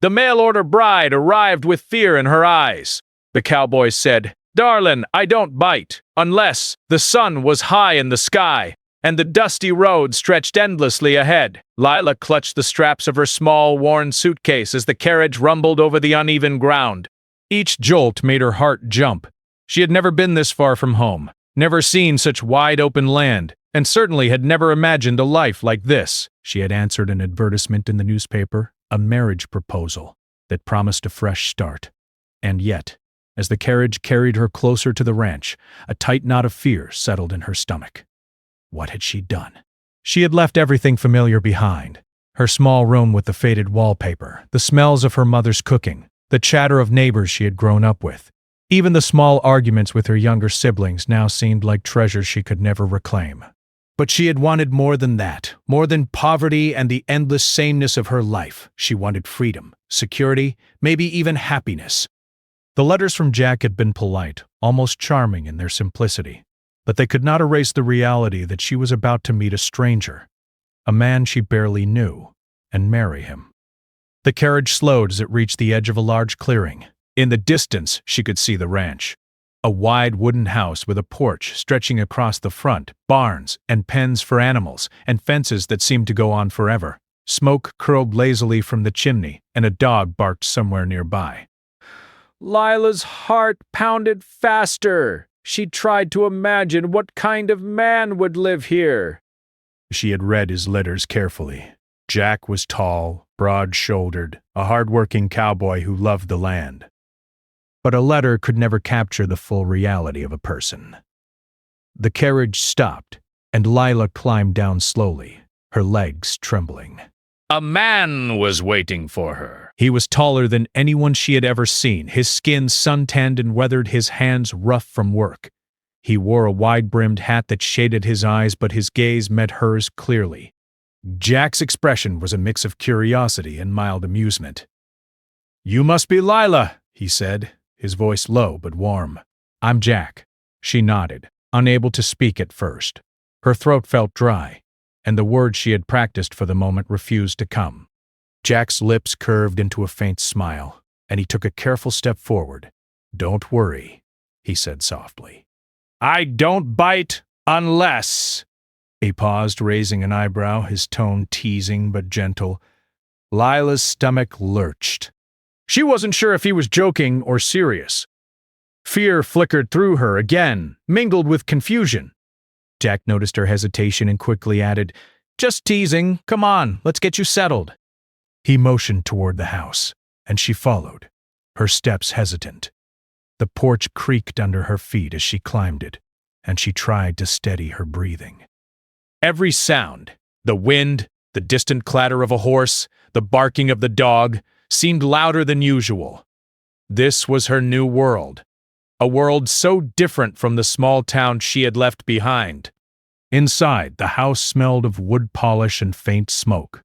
The mail-order bride arrived with fear in her eyes. The cowboy said, "Darlin, I don't bite, unless the sun was high in the sky, and the dusty road stretched endlessly ahead." Lila clutched the straps of her small, worn suitcase as the carriage rumbled over the uneven ground. Each jolt made her heart jump. She had never been this far from home, never seen such wide-open land, and certainly had never imagined a life like this. She had answered an advertisement in the newspaper, a marriage proposal that promised a fresh start. And yet, as the carriage carried her closer to the ranch, a tight knot of fear settled in her stomach. What had she done? She had left everything familiar behind. Her small room with the faded wallpaper, the smells of her mother's cooking, the chatter of neighbors she had grown up with. Even the small arguments with her younger siblings now seemed like treasures she could never reclaim. But she had wanted more than that, more than poverty and the endless sameness of her life. She wanted freedom, security, maybe even happiness. The letters from Jack had been polite, almost charming in their simplicity, but they could not erase the reality that she was about to meet a stranger, a man she barely knew, and marry him. The carriage slowed as it reached the edge of a large clearing. In the distance, she could see the ranch. A wide wooden house with a porch stretching across the front, barns and pens for animals, and fences that seemed to go on forever. Smoke curled lazily from the chimney, and a dog barked somewhere nearby. Lila's heart pounded faster. She tried to imagine what kind of man would live here. She had read his letters carefully. Jack was tall, broad-shouldered, a hard-working cowboy who loved the land. But a letter could never capture the full reality of a person. The carriage stopped, and Lila climbed down slowly, her legs trembling. A man was waiting for her. He was taller than anyone she had ever seen, his skin suntanned and weathered, his hands rough from work. He wore a wide-brimmed hat that shaded his eyes, but his gaze met hers clearly. Jack's expression was a mix of curiosity and mild amusement. "You must be Lila," he said, his voice low but warm. "I'm Jack." She nodded, unable to speak at first. Her throat felt dry, and the words she had practiced for the moment refused to come. Jack's lips curved into a faint smile, and he took a careful step forward. "Don't worry," he said softly. "I don't bite unless—" He paused, raising an eyebrow, his tone teasing but gentle. Lila's stomach lurched. She wasn't sure if he was joking or serious. Fear flickered through her again, mingled with confusion. Jack noticed her hesitation and quickly added, "Just teasing. Come on, let's get you settled." He motioned toward the house, and she followed, her steps hesitant. The porch creaked under her feet as she climbed it, and she tried to steady her breathing. Every sound, the wind, the distant clatter of a horse, the barking of the dog, seemed louder than usual. This was her new world, a world so different from the small town she had left behind. Inside, the house smelled of wood polish and faint smoke.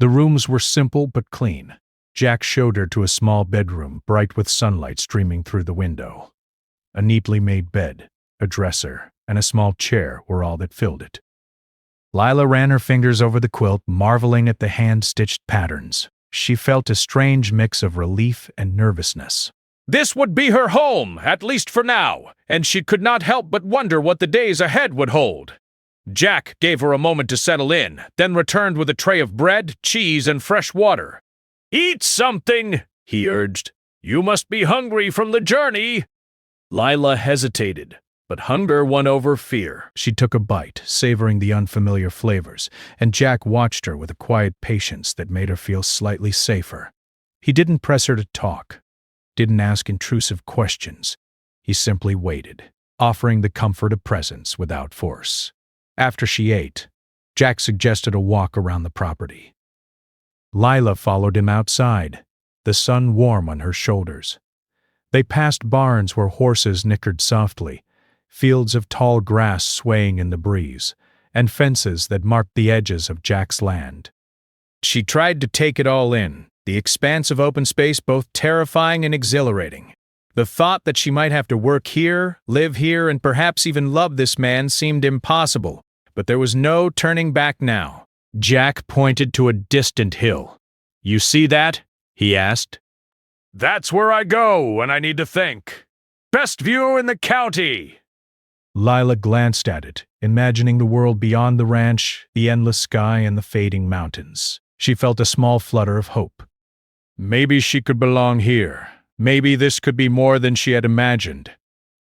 The rooms were simple but clean. Jack showed her to a small bedroom, bright with sunlight streaming through the window. A neatly made bed, a dresser, and a small chair were all that filled it. Lila ran her fingers over the quilt, marveling at the hand-stitched patterns. She felt a strange mix of relief and nervousness. This would be her home, at least for now, and she could not help but wonder what the days ahead would hold. Jack gave her a moment to settle in, then returned with a tray of bread, cheese, and fresh water. "Eat something," he urged. "You must be hungry from the journey." Lila hesitated, but hunger won over fear. She took a bite, savoring the unfamiliar flavors, and Jack watched her with a quiet patience that made her feel slightly safer. He didn't press her to talk, didn't ask intrusive questions. He simply waited, offering the comfort of presence without force. After she ate, Jack suggested a walk around the property. Lila followed him outside, the sun warm on her shoulders. They passed barns where horses nickered softly, fields of tall grass swaying in the breeze, and fences that marked the edges of Jack's land. She tried to take it all in, the expanse of open space both terrifying and exhilarating. The thought that she might have to work here, live here, and perhaps even love this man seemed impossible, but there was no turning back now. Jack pointed to a distant hill. "You see that?" he asked. That's where I go when I need to think. Best view in the county. Lila glanced at it, imagining the world beyond the ranch, the endless sky, and the fading mountains. She felt a small flutter of hope. Maybe she could belong here. Maybe this could be more than she had imagined.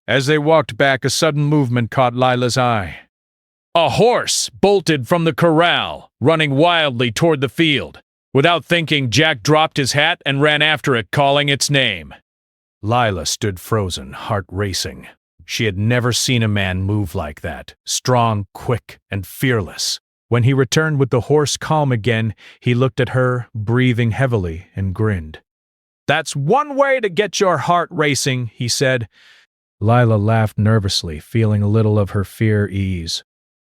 As they walked back, a sudden movement caught Lila's eye. A horse bolted from the corral, running wildly toward the field. Without thinking, Jack dropped his hat and ran after it, calling its name. Lila stood frozen, heart racing. She had never seen a man move like that, strong, quick, and fearless. When he returned with the horse calm again, he looked at her, breathing heavily, and grinned. That's one way to get your heart racing, he said. Lila laughed nervously, feeling a little of her fear ease.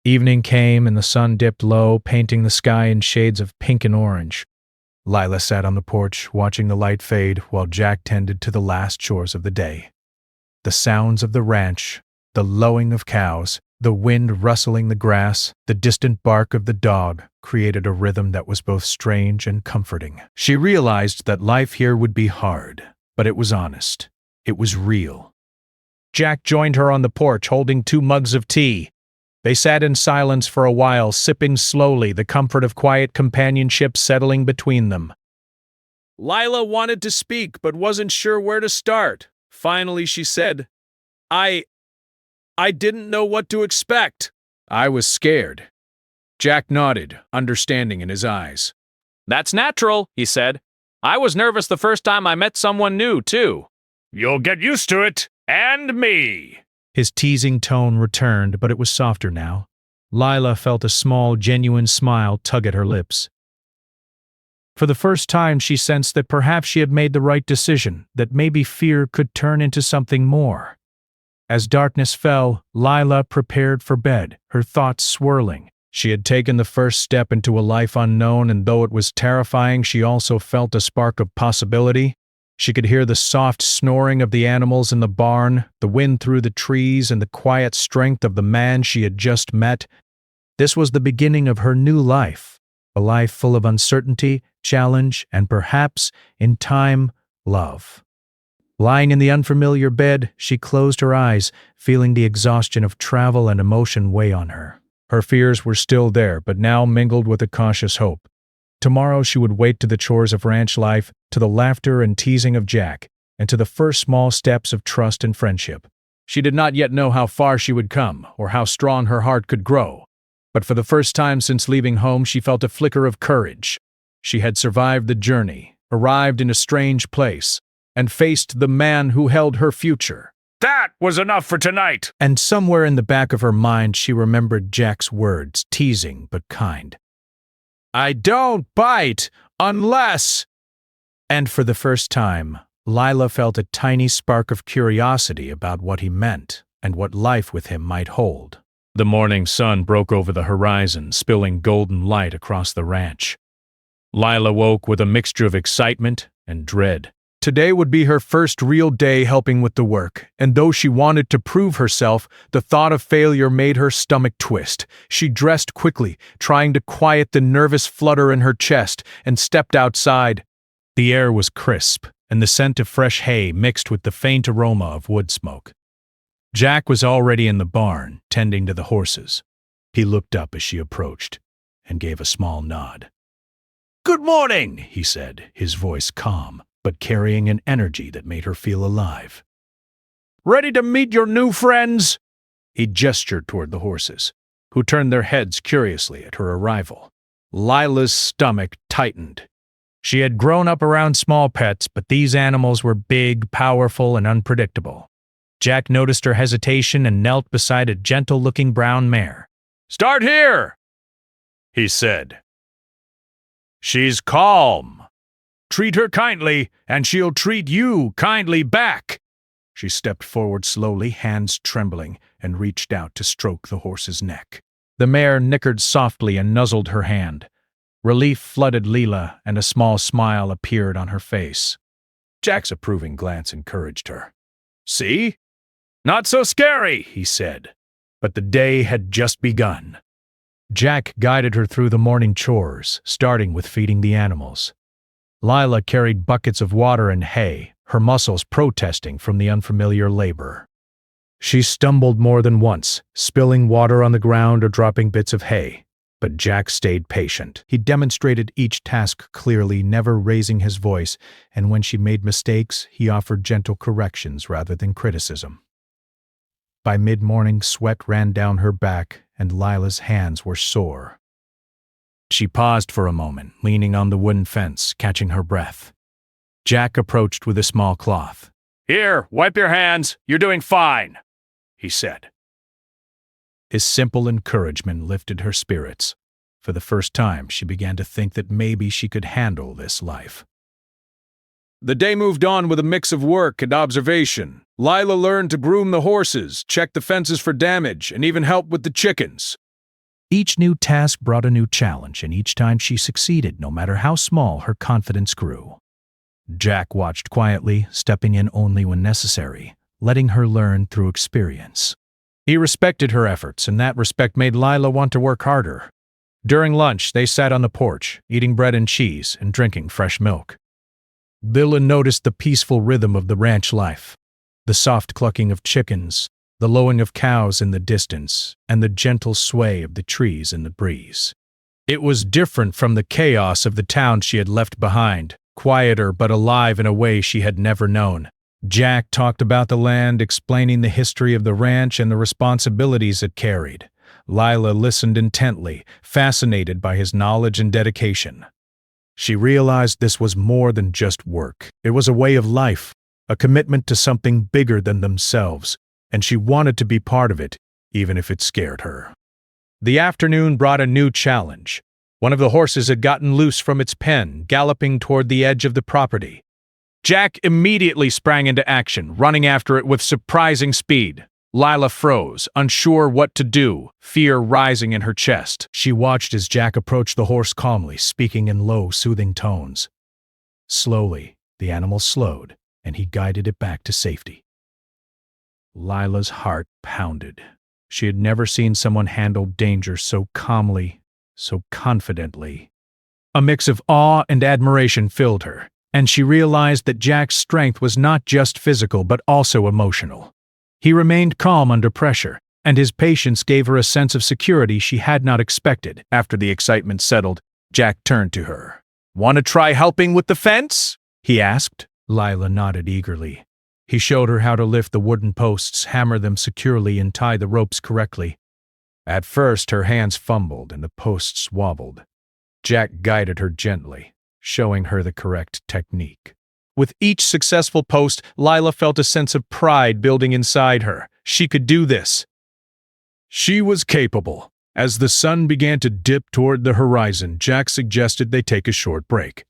Evening came and the sun dipped low, painting the sky in shades of pink and orange. Lila sat on the porch, watching the light fade while Jack tended to the last chores of the day. The sounds of the ranch, the lowing of cows, the wind rustling the grass, the distant bark of the dog created a rhythm that was both strange and comforting. She realized that life here would be hard, but it was honest. It was real. Jack joined her on the porch, holding 2 mugs of tea. They sat in silence for a while, sipping slowly, the comfort of quiet companionship settling between them. Lila wanted to speak, but wasn't sure where to start. Finally, she said, I didn't know what to expect. I was scared. Jack nodded, understanding in his eyes. That's natural, he said. I was nervous the first time I met someone new, too. You'll get used to it, and me. His teasing tone returned, but it was softer now. Lila felt a small, genuine smile tug at her lips. For the first time, she sensed that perhaps she had made the right decision, that maybe fear could turn into something more. As darkness fell, Lila prepared for bed, her thoughts swirling. She had taken the first step into a life unknown, and though it was terrifying, she also felt a spark of possibility. She could hear the soft snoring of the animals in the barn, the wind through the trees, and the quiet strength of the man she had just met. This was the beginning of her new life, a life full of uncertainty, challenge, and perhaps, in time, love. Lying in the unfamiliar bed, she closed her eyes, feeling the exhaustion of travel and emotion weigh on her. Her fears were still there, but now mingled with a cautious hope. Tomorrow she would wake to the chores of ranch life, to the laughter and teasing of Jack, and to the first small steps of trust and friendship. She did not yet know how far she would come, or how strong her heart could grow. But for the first time since leaving home, she felt a flicker of courage. She had survived the journey, arrived in a strange place, and faced the man who held her future. That was enough for tonight! And somewhere in the back of her mind, she remembered Jack's words, teasing but kind. I don't bite unless... And for the first time, Lila felt a tiny spark of curiosity about what he meant and what life with him might hold. The morning sun broke over the horizon, spilling golden light across the ranch. Lila woke with a mixture of excitement and dread. Today would be her first real day helping with the work, and though she wanted to prove herself, the thought of failure made her stomach twist. She dressed quickly, trying to quiet the nervous flutter in her chest, and stepped outside. The air was crisp, and the scent of fresh hay mixed with the faint aroma of wood smoke. Jack was already in the barn, tending to the horses. He looked up as she approached, and gave a small nod. "Good morning," he said, his voice calm, but carrying an energy that made her feel alive. "Ready to meet your new friends?" He gestured toward the horses, who turned their heads curiously at her arrival. Lila's stomach tightened. She had grown up around small pets, but these animals were big, powerful, and unpredictable. Jack noticed her hesitation and knelt beside a gentle-looking brown mare. "Start here," he said. "She's calm. Treat her kindly, and she'll treat you kindly back." She stepped forward slowly, hands trembling, and reached out to stroke the horse's neck. The mare nickered softly and nuzzled her hand. Relief flooded Lila, and a small smile appeared on her face. Jack's approving glance encouraged her. "See? Not so scary," he said. But the day had just begun. Jack guided her through the morning chores, starting with feeding the animals. Lila carried buckets of water and hay, her muscles protesting from the unfamiliar labor. She stumbled more than once, spilling water on the ground or dropping bits of hay. But Jack stayed patient. He demonstrated each task clearly, never raising his voice, and when she made mistakes, he offered gentle corrections rather than criticism. By mid-morning, sweat ran down her back, and Lila's hands were sore. She paused for a moment, leaning on the wooden fence, catching her breath. Jack approached with a small cloth. "Here, wipe your hands. You're doing fine," he said. His simple encouragement lifted her spirits. For the first time, she began to think that maybe she could handle this life. The day moved on with a mix of work and observation. Lila learned to groom the horses, check the fences for damage, and even help with the chickens. Each new task brought a new challenge, and each time she succeeded, no matter how small, her confidence grew. Jack watched quietly, stepping in only when necessary, letting her learn through experience. He respected her efforts, and that respect made Lila want to work harder. During lunch, they sat on the porch, eating bread and cheese and drinking fresh milk. Lila noticed the peaceful rhythm of the ranch life, the soft clucking of chickens, the lowing of cows in the distance, and the gentle sway of the trees in the breeze. It was different from the chaos of the town she had left behind, quieter but alive in a way she had never known. Jack talked about the land, explaining the history of the ranch and the responsibilities it carried. Lila listened intently, fascinated by his knowledge and dedication. She realized this was more than just work. It was a way of life, a commitment to something bigger than themselves, and she wanted to be part of it, even if it scared her. The afternoon brought a new challenge. One of the horses had gotten loose from its pen, galloping toward the edge of the property. Jack immediately sprang into action, running after it with surprising speed. Lila froze, unsure what to do, fear rising in her chest. She watched as Jack approached the horse calmly, speaking in low, soothing tones. Slowly, the animal slowed, and he guided it back to safety. Lila's heart pounded. She had never seen someone handle danger so calmly, so confidently. A mix of awe and admiration filled her, and she realized that Jack's strength was not just physical but also emotional. He remained calm under pressure, and his patience gave her a sense of security she had not expected. After the excitement settled, Jack turned to her. "Want to try helping with the fence?" he asked. Lila nodded eagerly. He showed her how to lift the wooden posts, hammer them securely, and tie the ropes correctly. At first, her hands fumbled and the posts wobbled. Jack guided her gently, showing her the correct technique. With each successful post, Lila felt a sense of pride building inside her. She could do this. She was capable. As the sun began to dip toward the horizon, Jack suggested they take a short break.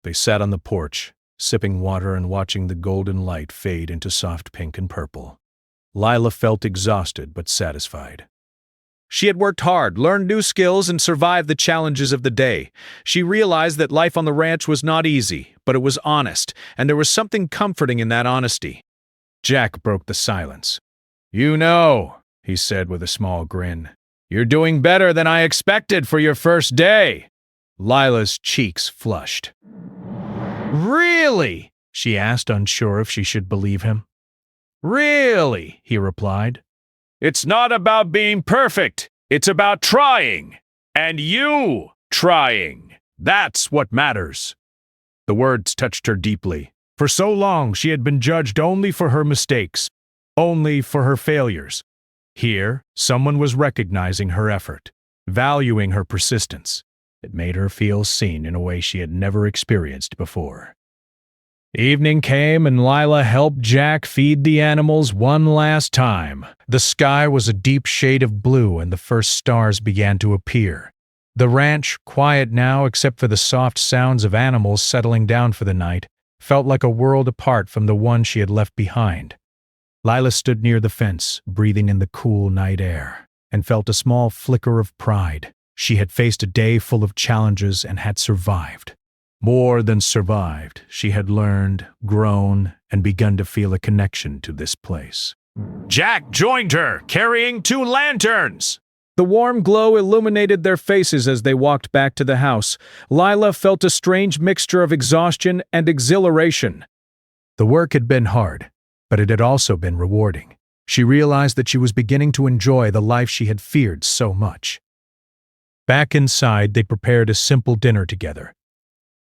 They sat on the porch, sipping water and watching the golden light fade into soft pink and purple. Lila felt exhausted but satisfied. She had worked hard, learned new skills, and survived the challenges of the day. She realized that life on the ranch was not easy, but it was honest, and there was something comforting in that honesty. Jack broke the silence. "You know," he said with a small grin, "you're doing better than I expected for your first day." Lila's cheeks flushed. "Really?" she asked, unsure if she should believe him. "Really?" he replied. "It's not about being perfect. It's about trying. And you trying. That's what matters." The words touched her deeply. For so long, she had been judged only for her mistakes, only for her failures. Here, someone was recognizing her effort, valuing her persistence. It made her feel seen in a way she had never experienced before. Evening came and Lila helped Jack feed the animals one last time. The sky was a deep shade of blue and the first stars began to appear. The ranch, quiet now except for the soft sounds of animals settling down for the night, felt like a world apart from the one she had left behind. Lila stood near the fence, breathing in the cool night air, and felt a small flicker of pride. She had faced a day full of challenges and had survived. More than survived, she had learned, grown, and begun to feel a connection to this place. Jack joined her, carrying 2 lanterns. The The warm glow illuminated their faces as they walked back to the house. Lila felt a strange mixture of exhaustion and exhilaration. The work had been hard, but it had also been rewarding. She realized that she was beginning to enjoy the life she had feared so much. Back inside, they prepared a simple dinner together.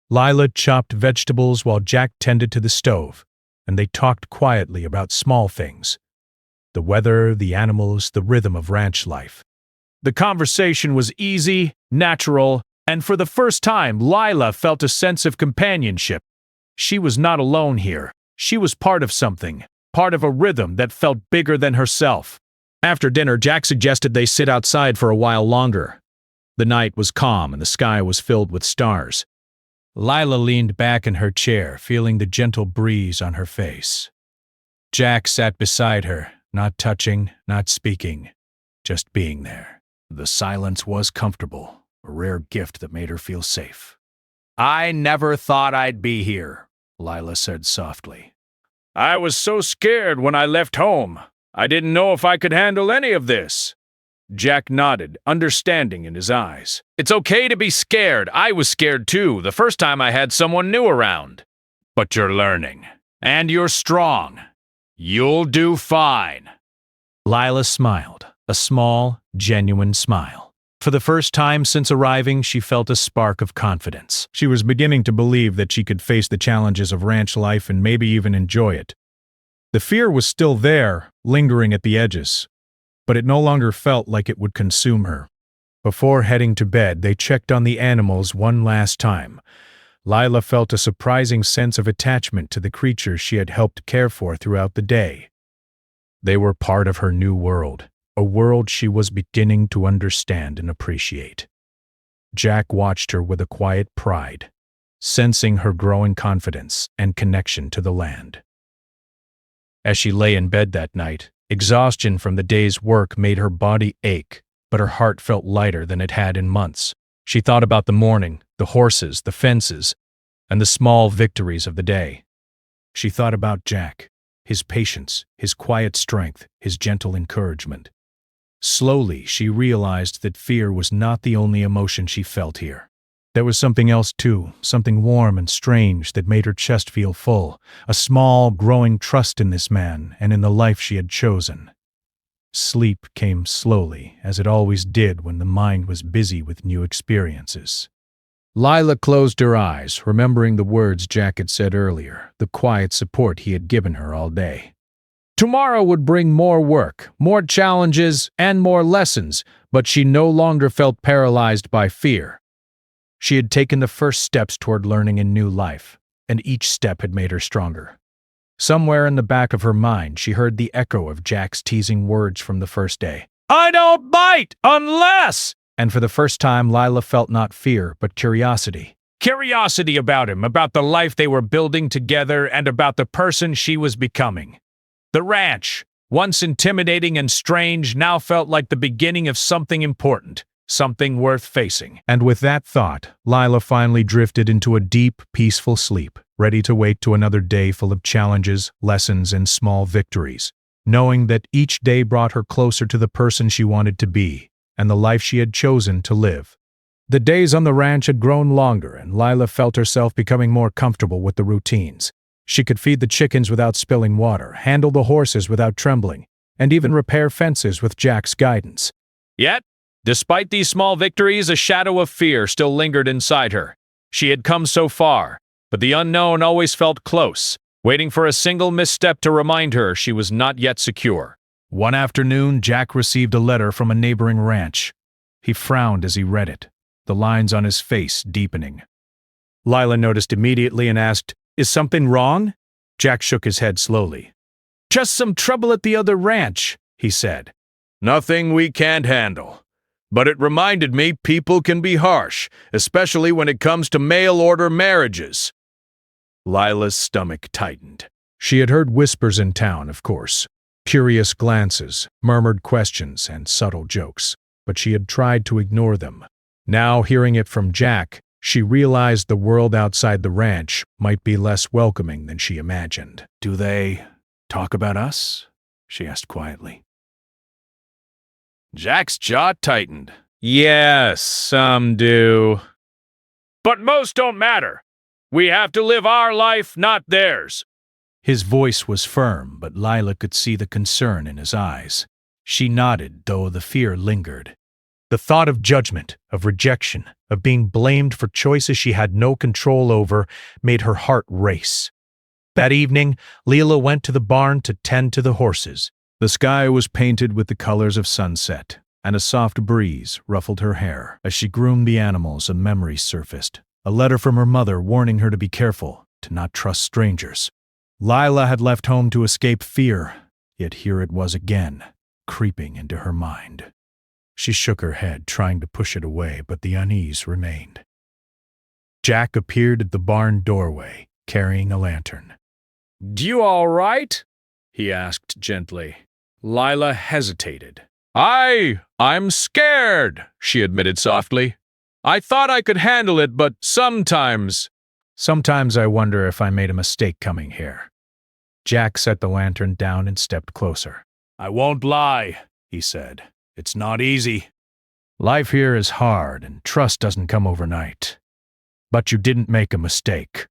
Lila chopped vegetables while Jack tended to the stove, and they talked quietly about small things: the weather, the animals, the rhythm of ranch life. The conversation was easy, natural, and for the first time, Lila felt a sense of companionship. She was not alone here. She was part of something, part of a rhythm that felt bigger than herself. After dinner, Jack suggested they sit outside for a while longer. The night was calm and the sky was filled with stars. Lila leaned back in her chair, feeling the gentle breeze on her face. Jack sat beside her, not touching, not speaking, just being there. The silence was comfortable, a rare gift that made her feel safe. "I never thought I'd be here," Lila said softly. "I was so scared when I left home. I didn't know if I could handle any of this." Jack nodded, understanding in his eyes. "It's okay to be scared. I was scared too, the first time I had someone new around. But you're learning. And you're strong. You'll do fine." Lila smiled, a small, genuine smile. For the first time since arriving, she felt a spark of confidence. She was beginning to believe that she could face the challenges of ranch life and maybe even enjoy it. The fear was still there, lingering at the edges, but it no longer felt like it would consume her. Before heading to bed, they checked on the animals one last time. Lila felt a surprising sense of attachment to the creatures she had helped care for throughout the day. They were part of her new world, a world she was beginning to understand and appreciate. Jack watched her with a quiet pride, sensing her growing confidence and connection to the land. As she lay in bed that night, exhaustion from the day's work made her body ache, but her heart felt lighter than it had in months. She thought about the morning, the horses, the fences, and the small victories of the day. She thought about Jack, his patience, his quiet strength, his gentle encouragement. Slowly, she realized that fear was not the only emotion she felt here. There was something else too, something warm and strange that made her chest feel full, a small, growing trust in this man and in the life she had chosen. Sleep came slowly, as it always did when the mind was busy with new experiences. Lila closed her eyes, remembering the words Jack had said earlier, the quiet support he had given her all day. Tomorrow would bring more work, more challenges, and more lessons, but she no longer felt paralyzed by fear. She had taken the first steps toward learning a new life, and each step had made her stronger. Somewhere in the back of her mind, she heard the echo of Jack's teasing words from the first day. "I don't bite unless—" And for the first time, Lila felt not fear, but curiosity. Curiosity about him, about the life they were building together, and about the person she was becoming. The ranch, once intimidating and strange, now felt like the beginning of something important, something worth facing. And with that thought, Lila finally drifted into a deep, peaceful sleep, ready to wait to another day full of challenges, lessons, and small victories, knowing that each day brought her closer to the person she wanted to be and the life she had chosen to live. The days on the ranch had grown longer, and Lila felt herself becoming more comfortable with the routines. She could feed the chickens without spilling water, handle the horses without trembling, and even repair fences with Jack's guidance. Yet, despite these small victories, a shadow of fear still lingered inside her. She had come so far, but the unknown always felt close, waiting for a single misstep to remind her she was not yet secure. One afternoon, Jack received a letter from a neighboring ranch. He frowned as he read it, the lines on his face deepening. Lila noticed immediately and asked, "Is something wrong?" Jack shook his head slowly. "Just some trouble at the other ranch," he said. "Nothing we can't handle. But it reminded me people can be harsh, especially when it comes to mail-order marriages." Lila's stomach tightened. She had heard whispers in town, of course, curious glances, murmured questions, and subtle jokes, but she had tried to ignore them. Now, hearing it from Jack, she realized the world outside the ranch might be less welcoming than she imagined. "Do they talk about us?" she asked quietly. Jack's jaw tightened. Yes, some do. But most don't matter. We have to live our life, not theirs. His voice was firm, but Lila could see the concern in his eyes. She nodded, though the fear lingered. The thought of judgment, of rejection, of being blamed for choices she had no control over made her heart race. That evening, Lila went to the barn to tend to the horses. The sky was painted with the colors of sunset, and a soft breeze ruffled her hair. As she groomed the animals, a memory surfaced. A letter from her mother warning her to be careful, to not trust strangers. Lila had left home to escape fear, yet here it was again, creeping into her mind. She shook her head, trying to push it away, but the unease remained. Jack appeared at the barn doorway, carrying a lantern. "You all right?" he asked gently. Lila hesitated. I'm scared," she admitted softly. "I thought I could handle it, but sometimes I wonder if I made a mistake coming here." Jack set the lantern down and stepped closer. "I won't lie," he said. "It's not easy. Life here is hard, and trust doesn't come overnight. But you didn't make a mistake.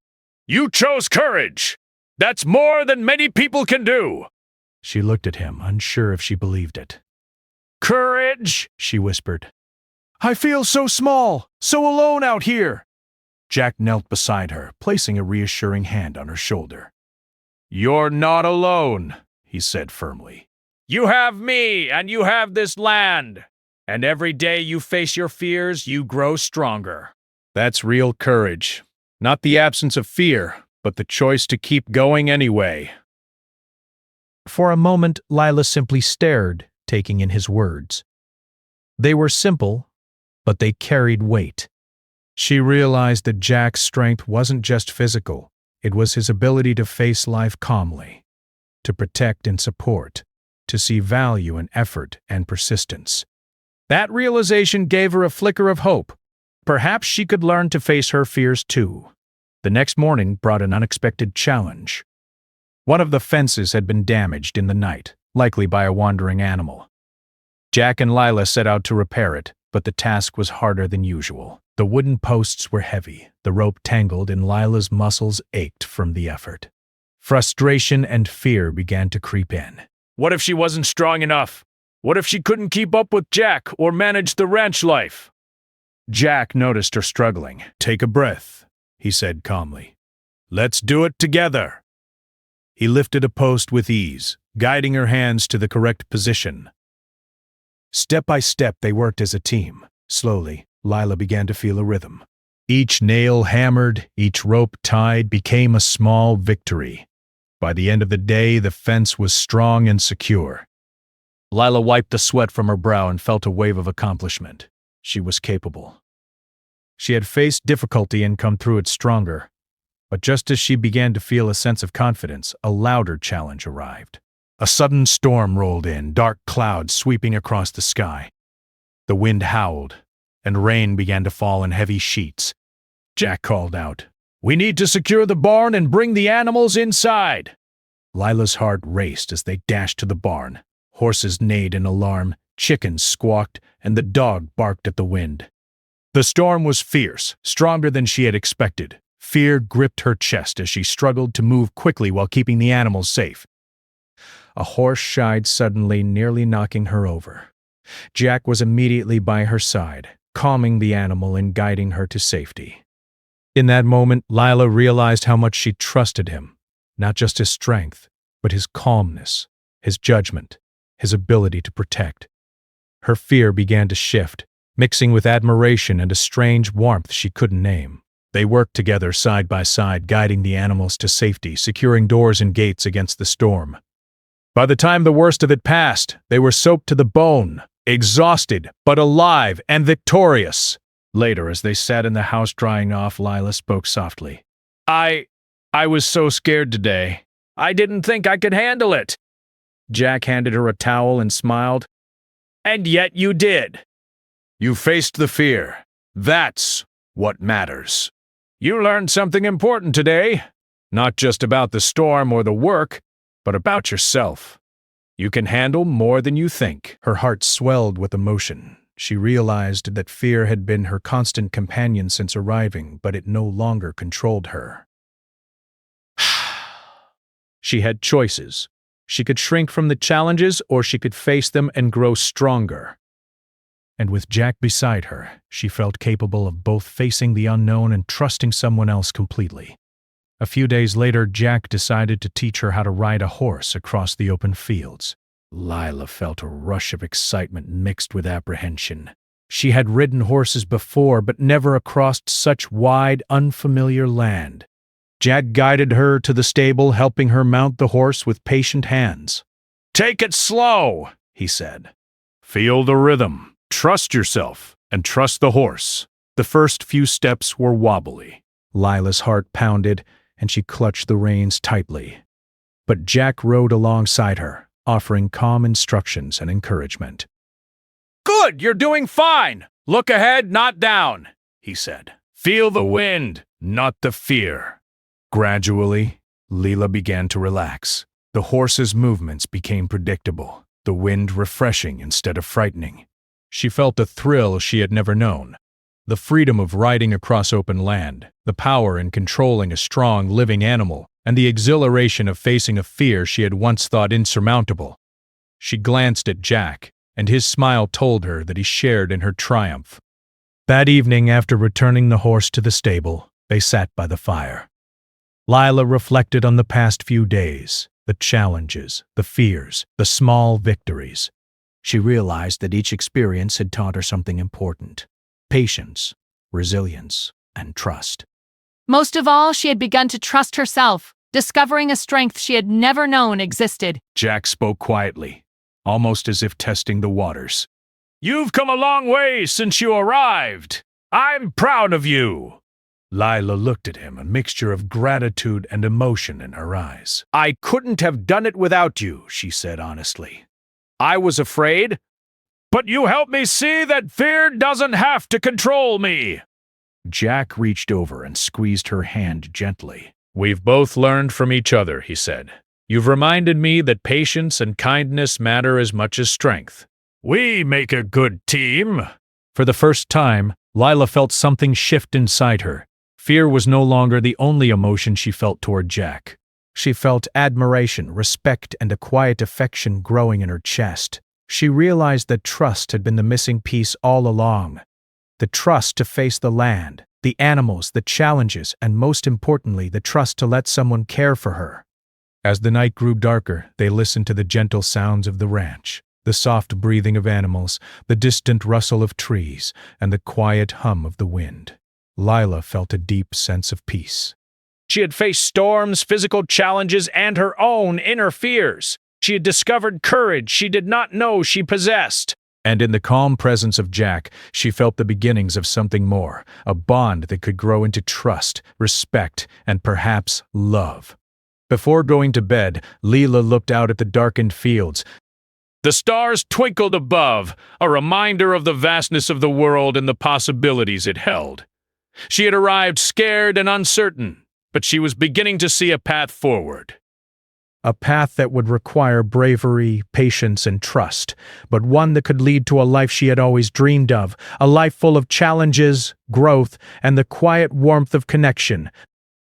You chose courage! That's more than many people can do!" She looked at him, unsure if she believed it. "Courage," she whispered. "I feel so small, so alone out here." Jack knelt beside her, placing a reassuring hand on her shoulder. "You're not alone," he said firmly. "You have me, and you have this land. And every day you face your fears, you grow stronger." That's real courage. Not the absence of fear, but the choice to keep going anyway. For a moment, Lila simply stared, taking in his words. They were simple, but they carried weight. She realized that Jack's strength wasn't just physical, it was his ability to face life calmly, to protect and support, to see value in effort and persistence. That realization gave her a flicker of hope. Perhaps she could learn to face her fears too. The next morning brought an unexpected challenge. One of the fences had been damaged in the night, likely by a wandering animal. Jack and Lila set out to repair it, but the task was harder than usual. The wooden posts were heavy, the rope tangled, and Lila's muscles ached from the effort. Frustration and fear began to creep in. What if she wasn't strong enough? What if she couldn't keep up with Jack or manage the ranch life? Jack noticed her struggling. "Take a breath," he said calmly. "Let's do it together." He lifted a post with ease, guiding her hands to the correct position. Step by step, they worked as a team. Slowly, Lila began to feel a rhythm. Each nail hammered, each rope tied became a small victory. By the end of the day, the fence was strong and secure. Lila wiped the sweat from her brow and felt a wave of accomplishment. She was capable. She had faced difficulty and come through it stronger. But just as she began to feel a sense of confidence, a louder challenge arrived. A sudden storm rolled in, dark clouds sweeping across the sky. The wind howled, and rain began to fall in heavy sheets. Jack called out, "We need to secure the barn and bring the animals inside." Lila's heart raced as they dashed to the barn. Horses neighed in alarm, chickens squawked, and the dog barked at the wind. The storm was fierce, stronger than she had expected. Fear gripped her chest as she struggled to move quickly while keeping the animals safe. A horse shied suddenly, nearly knocking her over. Jack was immediately by her side, calming the animal and guiding her to safety. In that moment, Lila realized how much she trusted him, not just his strength, but his calmness, his judgment, his ability to protect. Her fear began to shift, mixing with admiration and a strange warmth she couldn't name. They worked together side by side, guiding the animals to safety, securing doors and gates against the storm. By the time the worst of it passed, they were soaked to the bone, exhausted, but alive and victorious. Later, as they sat in the house drying off, Lila spoke softly. I was so scared today. I didn't think I could handle it." Jack handed her a towel and smiled. "And yet you did. You faced the fear. That's what matters. You learned something important today. Not just about the storm or the work, but about yourself. You can handle more than you think." Her heart swelled with emotion. She realized that fear had been her constant companion since arriving, but it no longer controlled her. She had choices. She could shrink from the challenges, or she could face them and grow stronger. And with Jack beside her, she felt capable of both facing the unknown and trusting someone else completely. A few days later, Jack decided to teach her how to ride a horse across the open fields. Lila felt a rush of excitement mixed with apprehension. She had ridden horses before, but never across such wide, unfamiliar land. Jack guided her to the stable, helping her mount the horse with patient hands. "Take it slow," he said. "Feel the rhythm. Trust yourself, and trust the horse." The first few steps were wobbly. Lila's heart pounded, and she clutched the reins tightly. But Jack rode alongside her, offering calm instructions and encouragement. "Good, you're doing fine. Look ahead, not down," he said. "Feel the wind, not the fear." Gradually, Lila began to relax. The horse's movements became predictable, the wind refreshing instead of frightening. She felt a thrill she had never known. The freedom of riding across open land, the power in controlling a strong, living animal, and the exhilaration of facing a fear she had once thought insurmountable. She glanced at Jack, and his smile told her that he shared in her triumph. That evening, after returning the horse to the stable, they sat by the fire. Lila reflected on the past few days, the challenges, the fears, the small victories. She realized that each experience had taught her something important: patience, resilience, and trust. Most of all, she had begun to trust herself, discovering a strength she had never known existed. Jack spoke quietly, almost as if testing the waters. "You've come a long way since you arrived. I'm proud of you." Lila looked at him, a mixture of gratitude and emotion in her eyes. "I couldn't have done it without you," she said honestly. "I was afraid, but you helped me see that fear doesn't have to control me." Jack reached over and squeezed her hand gently. "We've both learned from each other," he said. "You've reminded me that patience and kindness matter as much as strength. We make a good team." For the first time, Lila felt something shift inside her. Fear was no longer the only emotion she felt toward Jack. She felt admiration, respect, and a quiet affection growing in her chest. She realized that trust had been the missing piece all along. The trust to face the land, the animals, the challenges, and most importantly, the trust to let someone care for her. As the night grew darker, they listened to the gentle sounds of the ranch, the soft breathing of animals, the distant rustle of trees, and the quiet hum of the wind. Lila felt a deep sense of peace. She had faced storms, physical challenges, and her own inner fears. She had discovered courage she did not know she possessed. And in the calm presence of Jack, she felt the beginnings of something more, a bond that could grow into trust, respect, and perhaps love. Before going to bed, Lila looked out at the darkened fields. The stars twinkled above, a reminder of the vastness of the world and the possibilities it held. She had arrived scared and uncertain, but she was beginning to see a path forward. A path that would require bravery, patience, and trust, but one that could lead to a life she had always dreamed of, a life full of challenges, growth, and the quiet warmth of connection.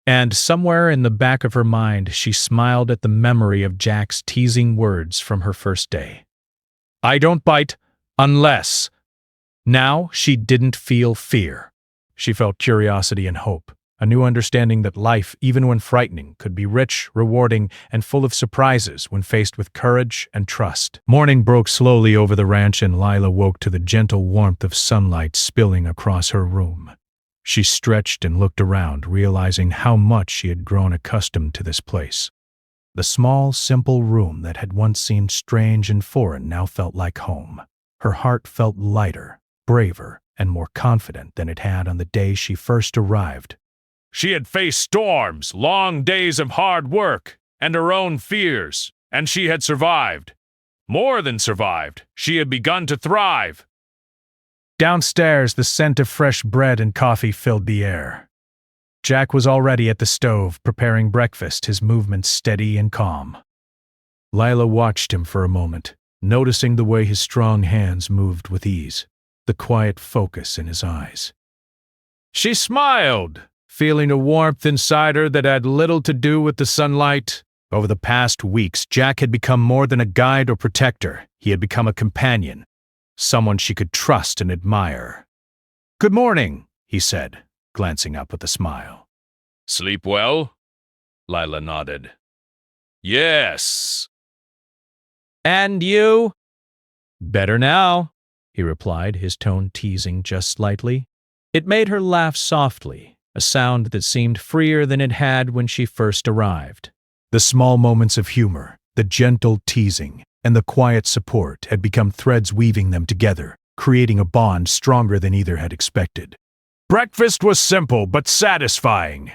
And somewhere in the back of her mind, she smiled at the memory of Jack's teasing words from her first day. "I don't bite unless." Now she didn't feel fear. She felt curiosity and hope, a new understanding that life, even when frightening, could be rich, rewarding, and full of surprises when faced with courage and trust. Morning broke slowly over the ranch, and Lila woke to the gentle warmth of sunlight spilling across her room. She stretched and looked around, realizing how much she had grown accustomed to this place. The small, simple room that had once seemed strange and foreign now felt like home. Her heart felt lighter, braver, and more confident than it had on the day she first arrived. She had faced storms, long days of hard work, and her own fears, and she had survived. More than survived, she had begun to thrive. Downstairs, the scent of fresh bread and coffee filled the air. Jack was already at the stove, preparing breakfast, his movements steady and calm. Lila watched him for a moment, noticing the way his strong hands moved with ease, the quiet focus in his eyes. She smiled, feeling a warmth inside her that had little to do with the sunlight. Over the past weeks, Jack had become more than a guide or protector. He had become a companion, someone she could trust and admire. "Good morning," he said, glancing up with a smile. Sleep well? Lila nodded. Yes. "And you?" "Better now," he replied, his tone teasing just slightly. It made her laugh softly, a sound that seemed freer than it had when she first arrived. The small moments of humor, the gentle teasing, and the quiet support had become threads weaving them together, creating a bond stronger than either had expected. Breakfast was simple but satisfying.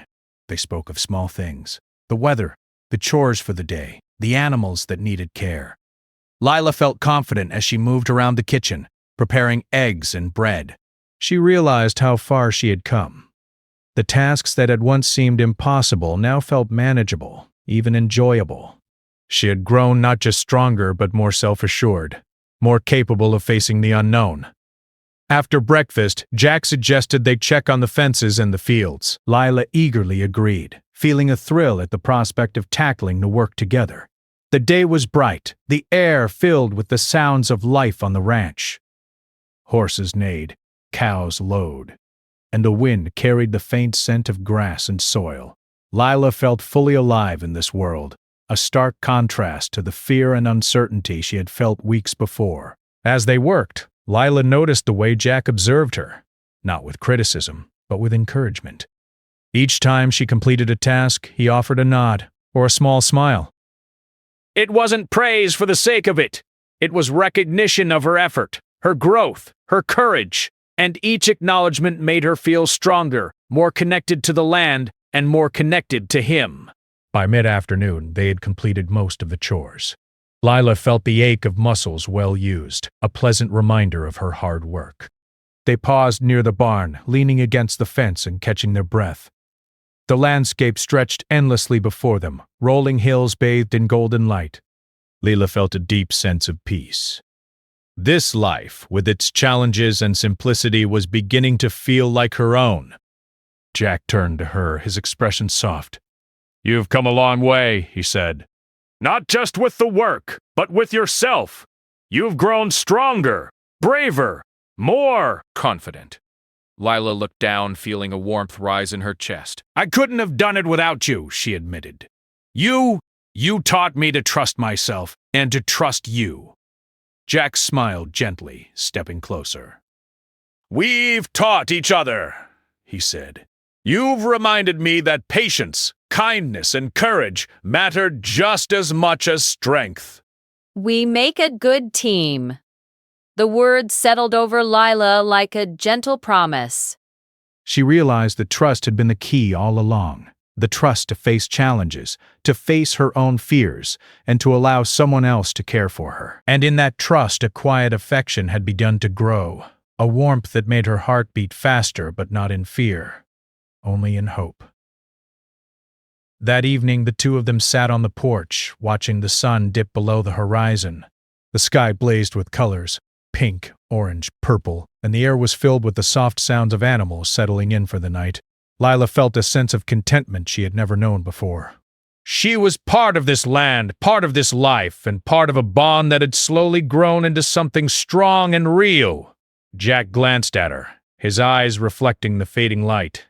They spoke of small things, the weather, the chores for the day, the animals that needed care. Lila felt confident as she moved around the kitchen, preparing eggs and bread. She realized how far she had come. The tasks that had once seemed impossible now felt manageable, even enjoyable. She had grown not just stronger but more self-assured, more capable of facing the unknown. After breakfast, Jack suggested they check on the fences and the fields. Lila eagerly agreed, feeling a thrill at the prospect of tackling the work together. The day was bright, the air filled with the sounds of life on the ranch. Horses neighed, cows lowed, and the wind carried the faint scent of grass and soil. Lila felt fully alive in this world, a stark contrast to the fear and uncertainty she had felt weeks before. As they worked, Lila noticed the way Jack observed her, not with criticism, but with encouragement. Each time she completed a task, he offered a nod or a small smile. It wasn't praise for the sake of it. It was recognition of her effort, her growth, her courage, and each acknowledgement made her feel stronger, more connected to the land, and more connected to him. By mid-afternoon, they had completed most of the chores. Lila felt the ache of muscles well used, a pleasant reminder of her hard work. They paused near the barn, leaning against the fence and catching their breath. The landscape stretched endlessly before them, rolling hills bathed in golden light. Lila felt a deep sense of peace. This life, with its challenges and simplicity, was beginning to feel like her own. Jack turned to her, his expression soft. "You've come a long way," he said. "Not just with the work, but with yourself. You've grown stronger, braver, more confident." Lila looked down, feeling a warmth rise in her chest. "I couldn't have done it without you," she admitted. You taught me to trust myself and to trust you." Jack smiled gently, stepping closer. "We've taught each other," he said. "You've reminded me that patience, kindness, and courage matter just as much as strength." We make a good team. The words settled over Lila like a gentle promise. She realized that trust had been the key all along. The trust to face challenges, to face her own fears, and to allow someone else to care for her. And in that trust, a quiet affection had begun to grow, a warmth that made her heart beat faster, but not in fear, only in hope. That evening, the two of them sat on the porch, watching the sun dip below the horizon. The sky blazed with colors, pink, orange, purple, and the air was filled with the soft sounds of animals settling in for the night. Lila felt a sense of contentment she had never known before. She was part of this land, part of this life, and part of a bond that had slowly grown into something strong and real. Jack glanced at her, his eyes reflecting the fading light.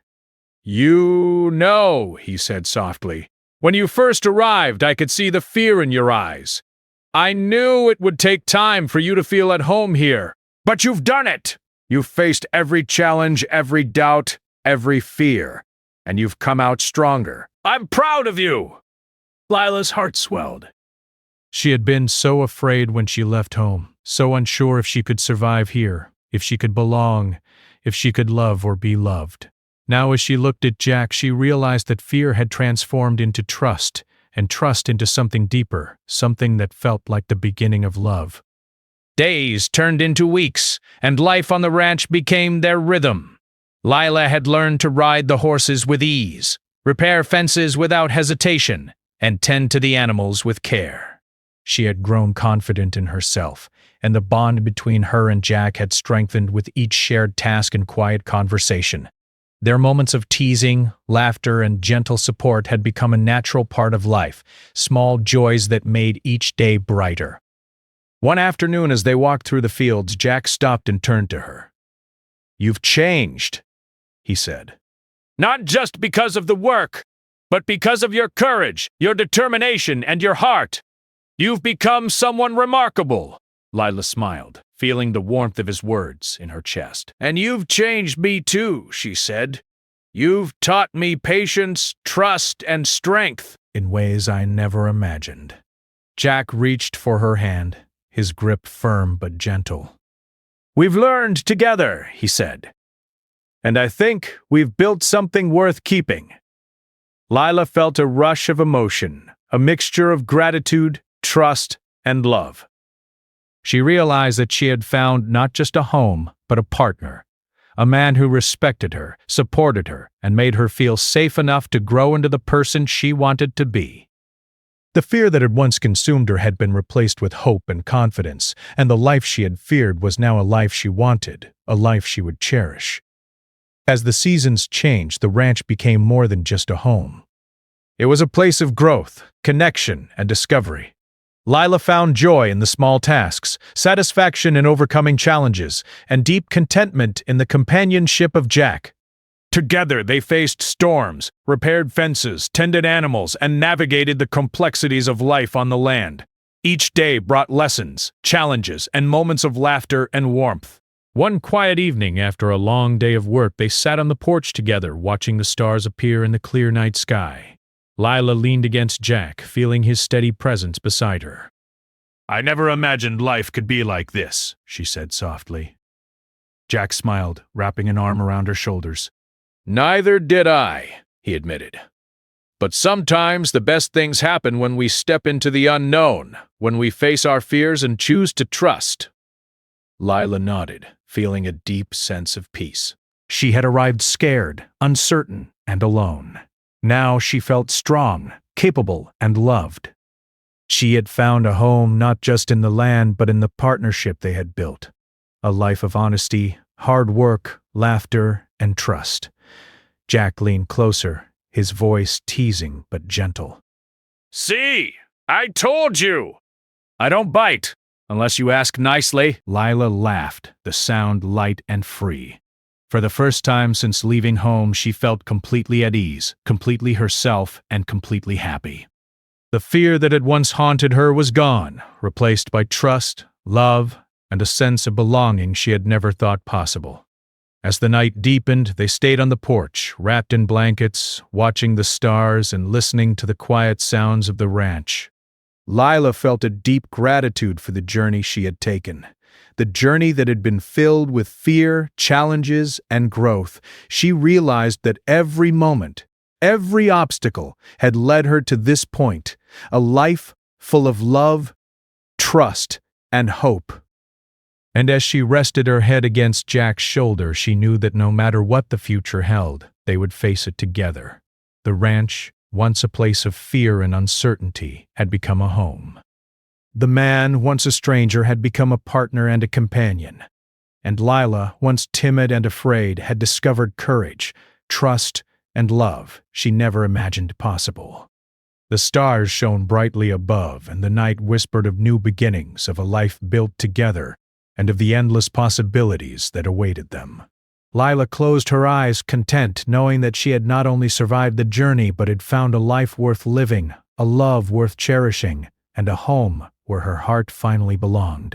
"You know," he said softly, "when you first arrived, I could see the fear in your eyes. I knew it would take time for you to feel at home here, but you've done it. You've faced every challenge, every doubt, every fear, and you've come out stronger. I'm proud of you." Lila's heart swelled. She had been so afraid when she left home, so unsure if she could survive here, if she could belong, if she could love or be loved. Now as she looked at Jack, she realized that fear had transformed into trust, and trust into something deeper, something that felt like the beginning of love. Days turned into weeks, and life on the ranch became their rhythm. Lila had learned to ride the horses with ease, repair fences without hesitation, and tend to the animals with care. She had grown confident in herself, and the bond between her and Jack had strengthened with each shared task and quiet conversation. Their moments of teasing, laughter, and gentle support had become a natural part of life, small joys that made each day brighter. One afternoon, as they walked through the fields, Jack stopped and turned to her. "You've changed," he said. "Not just because of the work, but because of your courage, your determination, and your heart. You've become someone remarkable." Lila smiled, feeling the warmth of his words in her chest. "And you've changed me too," she said. "You've taught me patience, trust, and strength in ways I never imagined." Jack reached for her hand, his grip firm but gentle. "We've learned together," he said. "And I think we've built something worth keeping." Lila felt a rush of emotion, a mixture of gratitude, trust, and love. She realized that she had found not just a home, but a partner, a man who respected her, supported her, and made her feel safe enough to grow into the person she wanted to be. The fear that had once consumed her had been replaced with hope and confidence, and the life she had feared was now a life she wanted, a life she would cherish. As the seasons changed, the ranch became more than just a home. It was a place of growth, connection, and discovery. Lila found joy in the small tasks, satisfaction in overcoming challenges, and deep contentment in the companionship of Jack. Together they faced storms, repaired fences, tended animals, and navigated the complexities of life on the land. Each day brought lessons, challenges, and moments of laughter and warmth. One quiet evening after a long day of work, they sat on the porch together, watching the stars appear in the clear night sky. Lila leaned against Jack, feeling his steady presence beside her. "I never imagined life could be like this," she said softly. Jack smiled, wrapping an arm around her shoulders. "Neither did I," he admitted. "But sometimes the best things happen when we step into the unknown, when we face our fears and choose to trust." Lila nodded, feeling a deep sense of peace. She had arrived scared, uncertain, and alone. Now she felt strong, capable, and loved. She had found a home not just in the land but in the partnership they had built. A life of honesty, hard work, laughter, and trust. Jack leaned closer, his voice teasing but gentle. "See, I told you! I don't bite, unless you ask nicely." Lila laughed, the sound light and free. For the first time since leaving home, she felt completely at ease, completely herself, and completely happy. The fear that had once haunted her was gone, replaced by trust, love, and a sense of belonging she had never thought possible. As the night deepened, they stayed on the porch, wrapped in blankets, watching the stars and listening to the quiet sounds of the ranch. Lila felt a deep gratitude for the journey she had taken. The journey that had been filled with fear, challenges, and growth. She realized that every moment, every obstacle had led her to this point, a life full of love, trust, and hope. And as she rested her head against Jack's shoulder, she knew that no matter what the future held, they would face it together. The ranch, once a place of fear and uncertainty, had become a home. The man, once a stranger, had become a partner and a companion. And Lila, once timid and afraid, had discovered courage, trust, and love she never imagined possible. The stars shone brightly above, and the night whispered of new beginnings, of a life built together, and of the endless possibilities that awaited them. Lila closed her eyes, content, knowing that she had not only survived the journey but had found a life worth living, a love worth cherishing, and a home where her heart finally belonged.